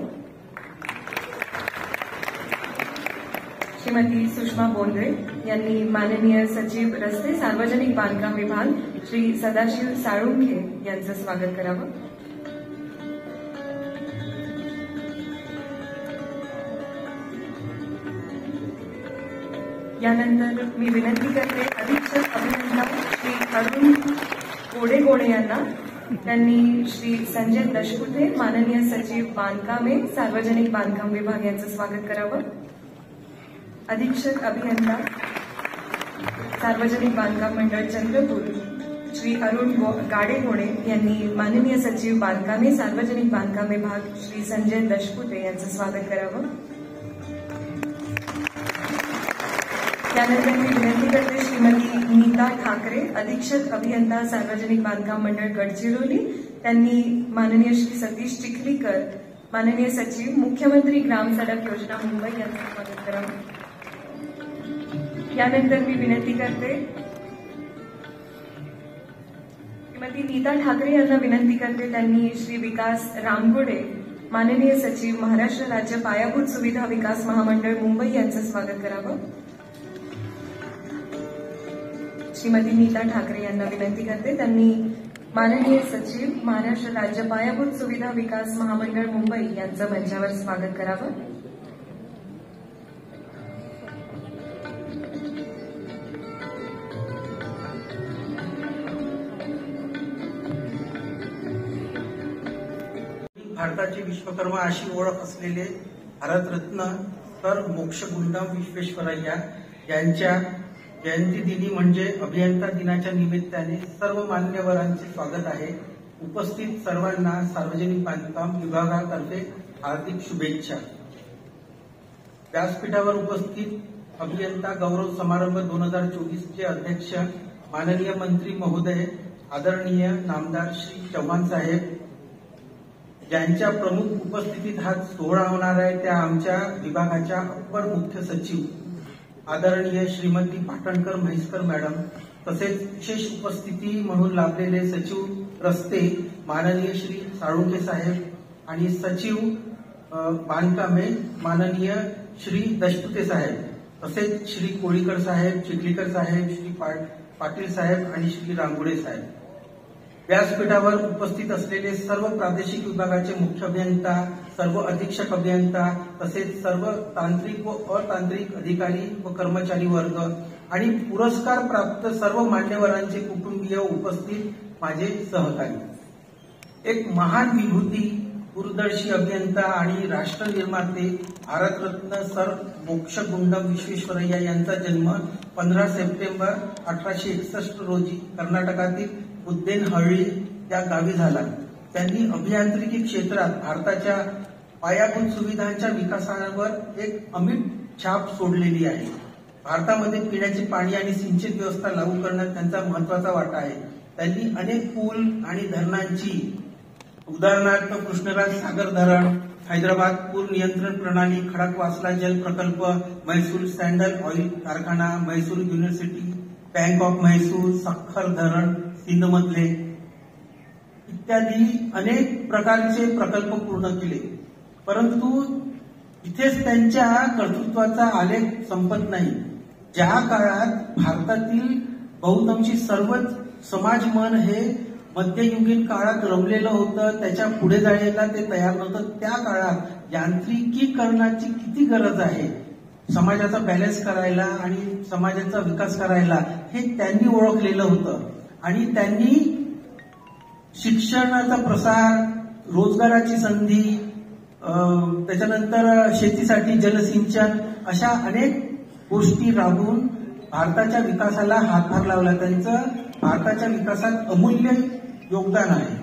श्रीमती सुषमा बोंद्रे यांनी माननीय सचिव रस्ते सार्वजनिक बांधकाम विभाग श्री सदाशिव साळुंखे यांचं स्वागत करावं. यानंतर मी विनंती करते अधीक्षक अभियंता श्री अरुण गोडे यांना त्यांनी श्री संजय दशपुते माननीय सचिव बांधकामे सार्वजनिक बांधकाम विभाग यांचं स्वागत करावं. अधीक्षक अभियंता सार्वजनिक बांधकाम मंडळ चंद्रपूर श्री अरुण गोडे यांनी माननीय सचिव बांधकामे सार्वजनिक बांधकाम विभाग श्री संजय दशपुते यांचं स्वागत करावं. त्यानंतर मी विनंती करते श्रीमती नीता ठाकरे अधीक्षक अभियंता सार्वजनिक बांधकाम मंडळ गडचिरोली त्यांनी माननीय श्री सतीश चिखलीकर माननीय सचिव मुख्यमंत्री ग्राम सडक योजना मुंबई यांचं स्वागत करावं. यानंतर मी विनंती करते श्रीमती नीता ठाकरे यांना विनंती करते त्यांनी श्री विकास रामगोडे माननीय सचिव महाराष्ट्र राज्य पायाभूत सुविधा विकास महामंडळ मुंबई यांचं स्वागत करावं. श्रीमती नीता ठाकरे यांना विनंती करते त्यांनी माननीय सचिव महाराष्ट्र राज्य पायाभूत सुविधा विकास महामंडळ मुंबई यांचं मंचावर स्वागत करावं. भारताचे विश्वकर्मा अशी ओळख असलेले भारतरत्न सर मोक्षगुंडम विश्वेश्वरय्या यांच्या जयंतीदिनी म्हणजे अभियंता दिनाच्या निमित्ताने सर्व मान्यवरांचे स्वागत आहे. उपस्थित सर्वांना सार्वजनिक बांधकाम विभागातर्फे हार्दिक शुभेच्छा. व्यासपीठावर उपस्थित अभियंता गौरव समारंभ 2024 चे अध्यक्ष माननीय मंत्री महोदय आदरणीय नामदार श्री चव्हाण साहेब ज्यांच्या प्रमुख उपस्थितीत हा सोहळा होणार आहे त्या आमच्या विभागाच्या अप्पर मुख्य सचिव आदरणीय श्रीमती पाटणकर म्हैसकर मॅडम तसेच विशेष उपस्थिती म्हणून लाभलेले सचिव रस्ते माननीय श्री साळुंखे साहेब आणि सचिव बांधकामे माननीय श्री दशपुते साहेब तसेच श्री कोळीकर साहेब चिखलीकर साहेब श्री पाटील साहेब आणि श्री रांगोडे साहेब. व्यासपीठावर उपस्थित असलेले सर्व प्रादेशिक विभागाचे मुख्य अभियंता सर्व अधीक्षक अभियंता तसेच सर्व तांत्रिक व अतांत्रिक अधिकारी व कर्मचारी वर्ग आणि पुरस्कार प्राप्त सर्व मान्यवरांचे कुटुंबीय उपस्थित माझे सहकारी. एक महान विभूती दूरदर्शी अभियंता आणि राष्ट्र निर्माते भारतरत्न सर मोक्षगुंडम विश्वेश्वरय्या यांचा जन्म 15 सप्टेंबर 1861 रोजी कर्नाटकातील उद्देनहळ्ळी या गावी झाला. त्यांनी अभियांत्रिकी क्षेत्रात भारताच्या पायाभूत सुविधांच्या विकासावर एक अमिट छाप सोडलेली आहे. भारतामध्ये पिण्याचे पाणी आणि सिंचन व्यवस्था लागू करण्यात त्यांचा महत्वाचा वाटा आहे. त्यांनी अनेक पूल आणि धरणांची उदाहरणार्थ कृष्णराज सागर धरण, हैदराबाद पूर नियंत्रण प्रणाली, खडकवासला जल प्रकल्प, म्हैसूर सँडल ऑइल कारखाना, Mysore university, bank of Mysore, सखर धरण सिंधमधले इत्यादी अनेक प्रकारचे प्रकल्प पूर्ण केले. परंतु इथेच त्यांच्या कर्तृत्वाचा आलेख संपत नाही. ज्या काळात भारतातील बहुतांशी सर्वच समाज मन हे मध्ययुगीन काळात रमलेलं होतं, त्याच्या पुढे जायला ते तयार नव्हतं. त्या काळात यांत्रिकीकरणाची किती गरज आहे, समाजाचा बॅलन्स करायला आणि समाजाचा विकास करायला हे त्यांनी ओळखलेलं होतं. आणि त्यांनी शिक्षणाचा प्रसार, रोजगाराची संधी, त्याच्यानंतर शेतीसाठी जलसिंचन अशा अनेक गोष्टी राबवून भारताच्या विकासाला हातभार लावला. त्यांचं भारताच्या विकासात अमूल्य योगदान आहे.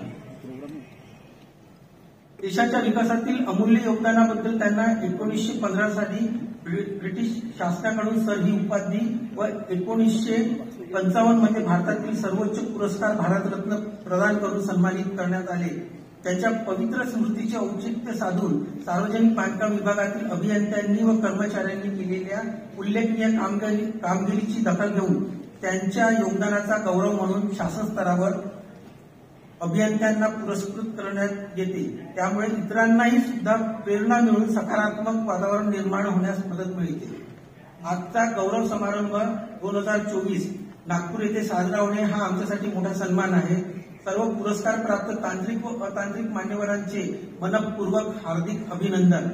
देशाच्या विकासातील अमूल्य योगदानाबद्दल त्यांना 1915 साली ब्रिटिश शासनाकडून सर ही उपाधी व 1955 मध्ये भारतातील सर्वोच्च पुरस्कार भारतरत्न प्रदान करून सन्मानित करण्यात आले. त्यांच्या पवित्र स्मृतीचे औचित्य साधून सार्वजनिक बांधकाम विभागातील अभियंत्यांनी व कर्मचाऱ्यांनी केलेल्या उल्लेखनीय कामगिरीची दखल घेऊन त्यांच्या योगदानाचा गौरव म्हणून शासन स्तरावर अभियंत्यांना पुरस्कृत करण्यात येते। त्यामुळे इतरांनाही सुद्धा प्रेरणा मिळून सकारात्मक वातावरण निर्माण होण्यास मदत मिळते। आजचा गौरव समारंभ 2024 नागपूर येथे साजरा होणे हा आमच्यासाठी मोठा सन्मान आहे। सर्व पुरस्कार प्राप्त तांत्रिक व अतांत्रिक मान्यवरांचे मनपूर्वक हार्दिक अभिनंदन।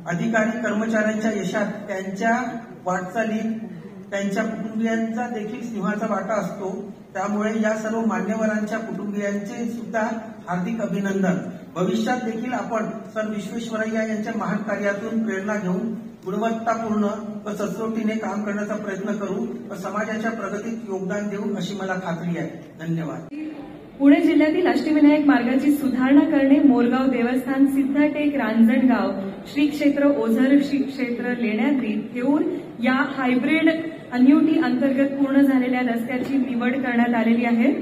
अधिकारी कर्मचाऱ्यांच्या यशात त्यांच्या वाटचालीत त्यांच्या कुटुंबियांचा देखील सिंहाचा वाटा असतो। त्यामुळे या सर्व मान्यवरांच्या कुटुंबियांचे सुद्धा हार्दिक अभिनंदन। भविष्यात देखील आपण सर विश्वेश्वरय्या यांच्या महान कार्यातून प्रेरणा घेऊन गुणवत्तापूर्ण व सचोटीने काम करण्याचा प्रयत्न करू व समाजाच्या प्रगतीत योगदान देऊ अशी मला खात्री आहे। धन्यवाद। पुणे जिल्ह्यातील अष्टविनायक मार्गाची सुधारणा करणे, मोरगाव देवस्थान, सिद्धटेक, रांजणगाव, श्री क्षेत्र, ओझर श्री क्षेत्र, लेण्याद्री, थेऊर या हायब्रिड अन्युटी अंतर्गत पूर्ण झालेल्या रस्त्याची निवड करण्यात आलेली आहे।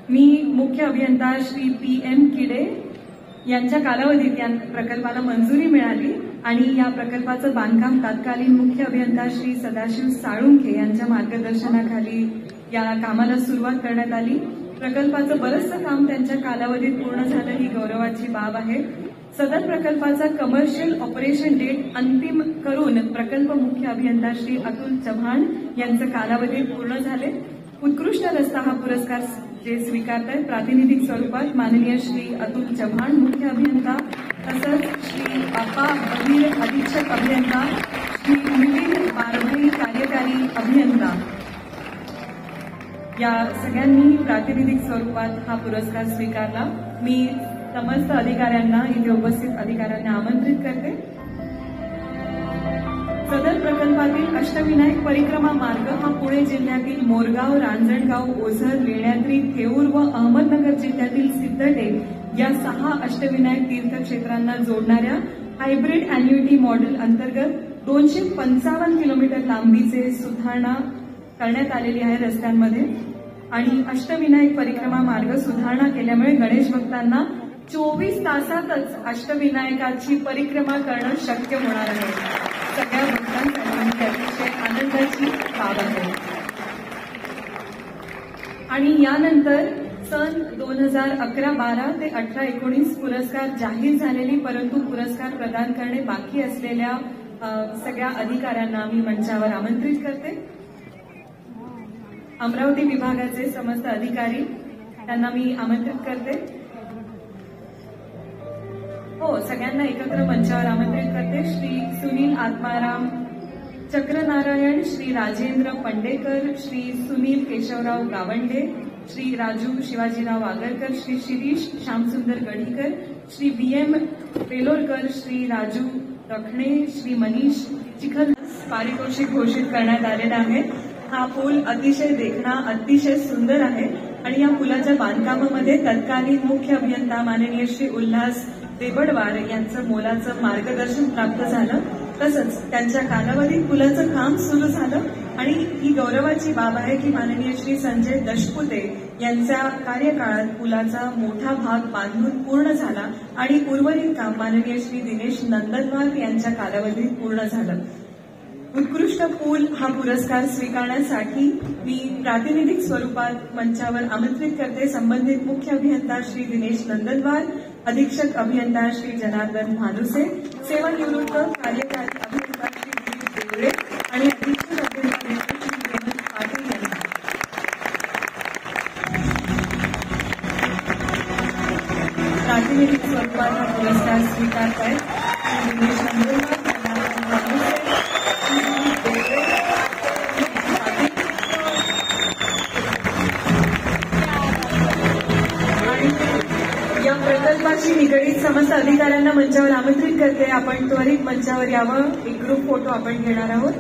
मी मुख्य अभियंता श्री PM किडे यांच्या कालावधीत या प्रकल्पाला मंजुरी मिळाली आणि या प्रकल्पाचं बांधकाम तत्कालीन मुख्य अभियंता श्री सदाशिव साळुंखे यांच्या मार्गदर्शनाखाली या कामाला सुरुवात करण्यात आली। प्रकल्पाचं बरंचसं काम त्यांच्या कालावधीत पूर्ण झालं ही गौरवाची बाब आहे। सदर प्रकल्पाचा कमर्शियल ऑपरेशन डेट अंतिम करून प्रकल्प मुख्य अभियंता श्री अतुल चव्हाण यांचं कालावधीत पूर्ण झाले। उत्कृष्ट रस्ता हा पुरस्कार जे स्वीकारतायत प्रातिनिधिक स्वरूपात माननीय श्री अतुल चव्हाण मुख्य अभियंता, तसंच श्री बाप्पा बहीर अधीक्षक अभियंता, श्री मिलिंद बारभाई कार्यकारी अभियंता या सगळ्यांनी प्रातिनिधिक स्वरूपात हा पुरस्कार स्वीकारला। मी समस्त अधिकाऱ्यांना, इथे उपस्थित अधिकाऱ्यांना आमंत्रित करते। सदर प्रकल्पातील अष्टविनायक परिक्रमा मार्ग हा पुणे जिल्ह्यातील मोरगाव, रांजणगाव, ओझर, लेण्याद्री, थेऊर व अहमदनगर जिल्ह्यातील सिद्धटेक या 6 अष्टविनायक तीर्थक्षेत्रांना जोडणाऱ्या हायब्रिड अॅन्युटी मॉडेल अंतर्गत 255 किलोमीटर लांबीचे सुधारणा करण्यात आलेली आहे रस्त्यांमध्ये। आणि अष्टविनायक परिक्रमा मार्ग सुधारणा केल्यामुळे गणेश भक्तांना 24 तासातच अष्टविनायकाची परिक्रमा करणं शक्य होणार आहे। सगळ्या भक्तांसाठी अतिशय आनंदाची बाब आहे। आणि यानंतर सन 2011-12 ते 18-19 पुरस्कार जाहीर झालेली परंतु पुरस्कार प्रदान करणे बाकी असलेल्या सगळ्या अधिकाऱ्यांना मी मंचावर आमंत्रित करते। अमरावती विभागाचे समस्त अधिकारी त्यांना मी आमंत्रित करते। हो, सगळ्यांना एकत्र मंचावर आमंत्रित करते। श्री सुनील आत्माराम चक्रनारायण, श्री राजेंद्र पंडेकर, श्री सुनील केशवराव गावंडे, श्री राजू शिवाजीराव आगरकर, श्री शिरीष श्यामसुंदर गढीकर, श्री BM बेलोरकर, श्री राजू रखणे, श्री मनीष चिखल पारितोषिक घोषित करण्यात आलेला आहे। हा पूल अतिशय देखणा, अतिशय सुंदर आहे आणि या पुलाच्या बांधकामामध्ये तत्कालीन मुख्य अभियंता माननीय श्री उल्हास देबडवार यांचं मोलाचं मार्गदर्शन प्राप्त झालं। तसंच त्यांच्या कालावधीत पुलाचं काम सुरू झालं आणि ही गौरवाची बाब आहे की माननीय श्री संजय दशपुते यांच्या कार्यकाळात पुलाचा मोठा भाग बांधून पूर्ण झाला आणि उर्वरित काम माननीय श्री दिनेश नंदनवार यांच्या कालावधीत पूर्ण झालं। उत्कृष्ट पूल हा पुरस्कार स्वीकारण्यासाठी मी प्रातिनिधिक स्वरूपात मंचावर आमंत्रित करते संबंधित मुख्य अभियंता श्री दिनेश नंदनवार, अधीक्षक अभियंता श्री जनार्दन भानुसे, सेवानिवृत्त कार्यकारी अभियंता श्री दिलीप देवळे आणि अधीक्षक अभियंता श्री हेमंत पाटील यांना। प्रातिनिधिक स्वरूपात हा पुरस्कार स्वीकारतायत श्री दिनेश नंदनवार, जनार्दन भानुसे, या प्रकल्पाशी निगडीत समस्त अधिकाऱ्यांना मंचावर आमंत्रित करते। आपण त्वरित मंचावर यावं, एक ग्रुप फोटो आपण घेणार आहोत।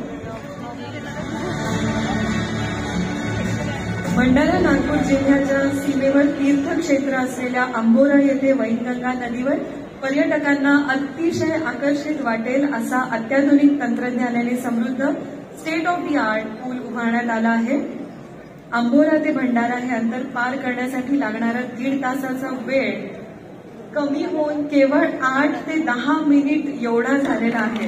भंडारा नागपूर जिल्ह्याच्या सीमेवर तीर्थक्षेत्र असलेल्या अंबोरा येथे वैनगंगा नदीवर पर्यटकांना अतिशय आकर्षित वाटेल असा अत्याधुनिक तंत्रज्ञानाने समृद्ध स्टेट ऑफ द आर्ट पूल उभारण्यात आला आहे। अंबोरा ते भंडारा हे अंतर पार करण्यासाठी लागणारा 1.5 तासाचा वेळ कमी होऊन केवळ 8 ते 10 मिनिट एवढा झालेला आहे।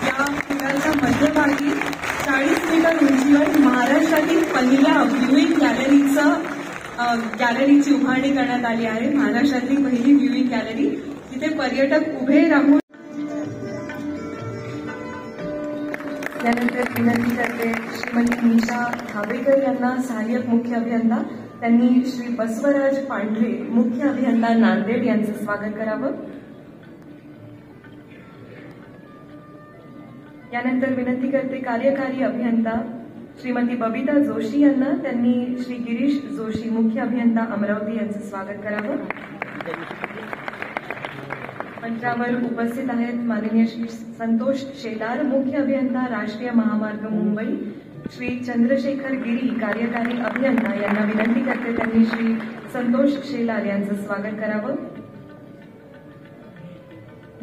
या पुलाच्या मध्यभागी 40 मीटर उंचीवर महाराष्ट्रातील पहिल्या व्ह्यूइंग गॅलरीची उभारणी करण्यात आली आहे. महाराष्ट्रातली पहिली व्ह्यूइंग गॅलरी, तिथे पर्यटक उभे राहून. यानंतर विनंती करते श्रीमती निशा धाबेकर यांना सहाय्यक मुख्य अभियंता, त्यांनी श्री बसवराज पांढरे मुख्य अभियंता नांदेड यांचं स्वागत करावं. यानंतर विनंती करते कार्यकारी अभियंता श्रीमती बबिता जोशी यांना, त्यांनी श्री गिरीश जोशी मुख्य अभियंता अमरावती यांचं स्वागत करावं. मंचावर उपस्थित आहेत माननीय श्री संतोष शेलार मुख्य अभियंता राष्ट्रीय महामार्ग मुंबई, श्री चंद्रशेखर गिरी कार्यकारी अभियंता यांना विनंती करते त्यांनी श्री संतोष शेलार यांचं स्वागत करावं.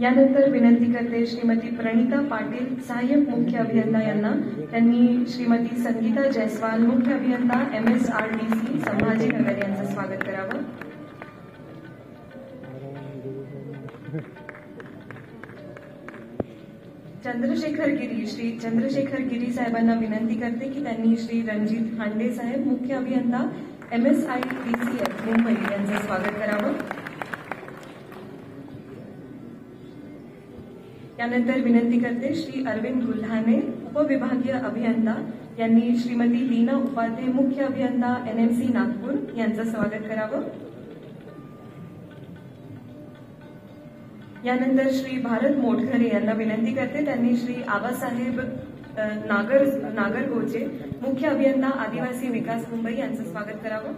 यानंतर विनंती करते श्रीमती प्रणिता पाटील सहाय्यक मुख्य अभियंता यांना, त्यांनी श्रीमती संगीता जयस्वाल मुख्य अभियंता MSRDC संभाजीनगर यांचं स्वागत करावं. श्री चंद्रशेखर गिरी साहेबांना विनंती करते की त्यांनी श्री रणजित हांडे साहेब मुख्य अभियंता MSIDCF मुंबई यांचं स्वागत करावं. त्यानंतर विनंती करते श्री अरविंद गुल्हाने उपविभागीय अभियंता यांनी श्रीमती लीना उपाध्ये मुख्य अभियंता NMC नागपूर यांचं स्वागत करावं. यानंतर श्री भारत मोटघरे यांना विनंती करते त्यांनी श्री आबासाहेब नागरगोचे मुख्य अभियंता आदिवासी विकास मुंबई यांचं स्वागत करावं.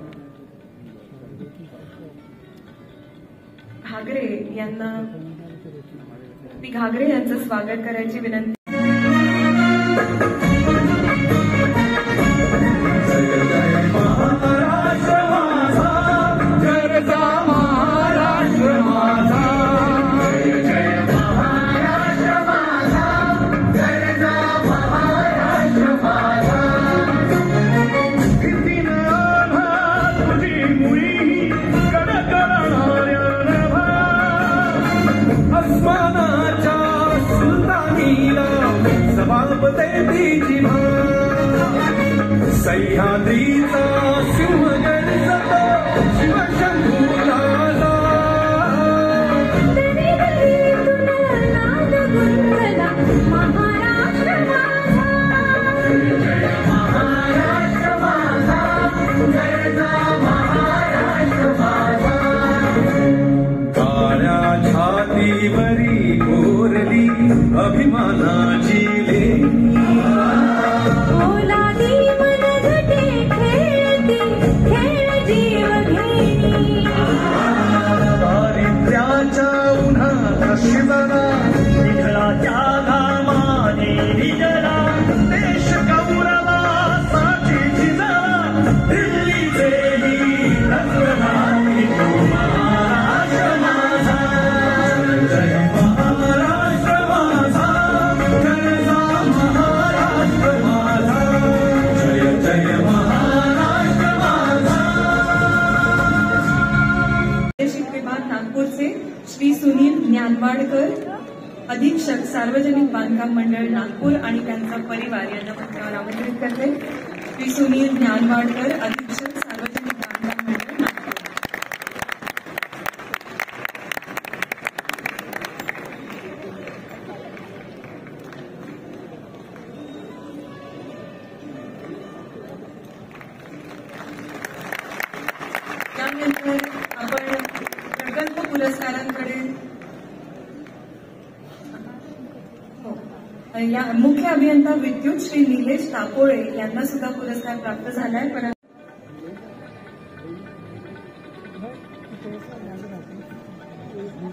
घागरे यांचं स्वागत करायची विनंती. सह्याद्रीचा सिंहगर्जतो शिवशंभूला महाराष्ट्र माझा, जय महाराष्ट्र माझा. काळ्या छातीवरी कोरली अभिमानाची लेणी, विठ्ठलाच्या घामाने विजला देश गौरवासाठी झिजला, दिल्लीचेही रंगनाथी महाराष्ट्र माझा, जय महाराष्ट्र माझा, जय महाराष्ट्र माझा, जय जय महाराष्ट्र माझा. प्रादेशिक विभाग नागपूरचे श्री सुनील ज्ञानवाडकर अधीक्षक सार्वजनिक बांधकाम मंडळ नागपूर आणि त्यांचा परिवार यांना मंचावर आमंत्रित करते. श्री सुनील ज्ञानवाडकर अधीक्षक सार्वजनिक बांधकाम मंडळ नागपूर. त्यानंतर आपण प्रकल्प पुरस्कारांकडे या मुख्य अभियंता विद्युत श्री निलेश तापोळे यांना सुद्धा पुरस्कार प्राप्त झालाय.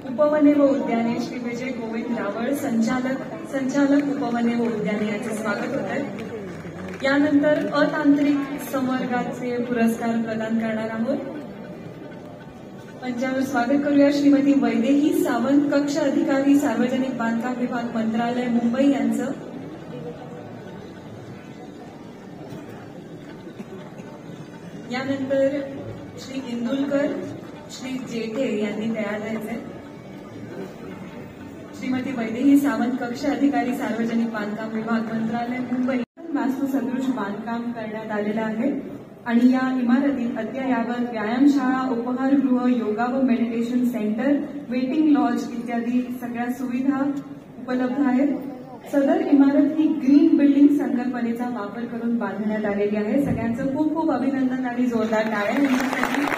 उपवने व उद्याने श्री विजय गोविंद रावळ संचालक उपवने व उद्याने यांचे स्वागत होत आहे. यानंतर अतांत्रिक संवर्गाचे पुरस्कार प्रदान करणार आहोत. मंचावर स्वागत करूया श्रीमती वैदेही सावंत कक्ष अधिकारी सार्वजनिक बांधकाम विभाग मंत्रालय मुंबई यांचं. यानंतर श्री इंदुलकर श्री जेठे यांनी तयार द्यायचे. श्रीमती वैदेही सावंत कक्ष अधिकारी सार्वजनिक बांधकाम विभाग मंत्रालय मुंबई. बांधकाम करण्यात आलेलं आहे आणि या इमारतीत अद्ययावत व्यायामशाळा, उपहारगृह, योगा व मेडिटेशन सेंटर, वेटिंग लॉज इत्यादी सगळ्या सुविधा उपलब्ध आहेत. सदर इमारत ही ग्रीन बिल्डिंग संकल्पनेचा वापर करून बांधण्यात आलेली आहे. सगळ्यांचं खूप खूप अभिनंदन आणि जोरदार टाळ्या यांच्यासाठी.